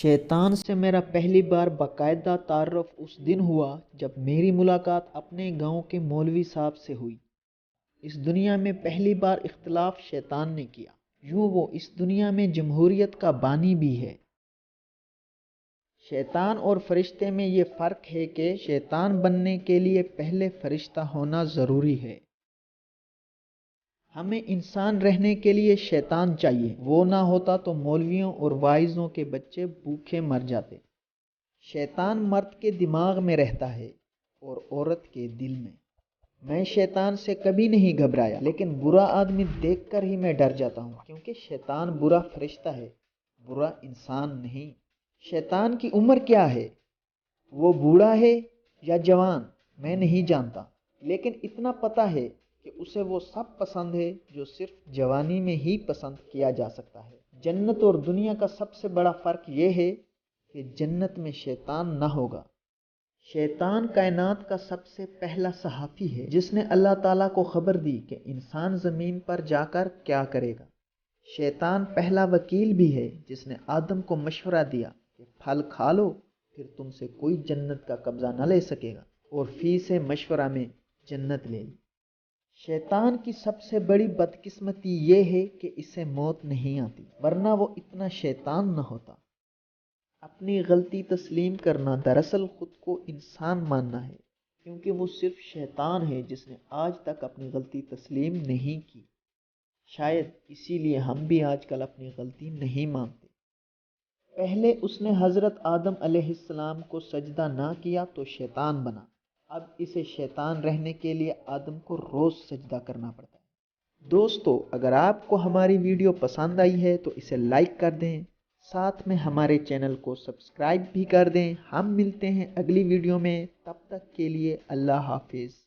شیطان سے میرا پہلی بار باقاعدہ تعارف اس دن ہوا جب میری ملاقات اپنے گاؤں کے مولوی صاحب سے ہوئی۔ اس دنیا میں پہلی بار اختلاف شیطان نے کیا، یوں وہ اس دنیا میں جمہوریت کا بانی بھی ہے۔ شیطان اور فرشتے میں یہ فرق ہے کہ شیطان بننے کے لیے پہلے فرشتہ ہونا ضروری ہے۔ ہمیں انسان رہنے کے لیے شیطان چاہیے، وہ نہ ہوتا تو مولویوں اور واعظوں کے بچے بھوکے مر جاتے۔ شیطان مرد کے دماغ میں رہتا ہے اور عورت کے دل میں۔ میں شیطان سے کبھی نہیں گھبرایا، لیکن برا آدمی دیکھ کر ہی میں ڈر جاتا ہوں، کیونکہ شیطان برا فرشتہ ہے، برا انسان نہیں۔ شیطان کی عمر کیا ہے؟ وہ بوڑھا ہے یا جوان؟ میں نہیں جانتا، لیکن اتنا پتہ ہے کہ اسے وہ سب پسند ہے جو صرف جوانی میں ہی پسند کیا جا سکتا ہے۔ جنت اور دنیا کا سب سے بڑا فرق یہ ہے کہ جنت میں شیطان نہ ہوگا۔ شیطان کائنات کا سب سے پہلا صحافی ہے، جس نے اللہ تعالیٰ کو خبر دی کہ انسان زمین پر جا کر کیا کرے گا۔ شیطان پہلا وکیل بھی ہے، جس نے آدم کو مشورہ دیا کہ پھل کھا لو، پھر تم سے کوئی جنت کا قبضہ نہ لے سکے گا، اور فی سے مشورہ میں جنت لے لی۔ شیطان کی سب سے بڑی بدقسمتی یہ ہے کہ اسے موت نہیں آتی، ورنہ وہ اتنا شیطان نہ ہوتا۔ اپنی غلطی تسلیم کرنا دراصل خود کو انسان ماننا ہے، کیونکہ وہ صرف شیطان ہے جس نے آج تک اپنی غلطی تسلیم نہیں کی۔ شاید اسی لیے ہم بھی آج کل اپنی غلطی نہیں مانتے۔ پہلے اس نے حضرت آدم علیہ السلام کو سجدہ نہ کیا تو شیطان بنا، اب اسے شیطان رہنے کے لیے آدم کو روز سجدہ کرنا پڑتا ہے۔ دوستو، اگر آپ کو ہماری ویڈیو پسند آئی ہے تو اسے لائک کر دیں، ساتھ میں ہمارے چینل کو سبسکرائب بھی کر دیں۔ ہم ملتے ہیں اگلی ویڈیو میں، تب تک کے لیے اللہ حافظ۔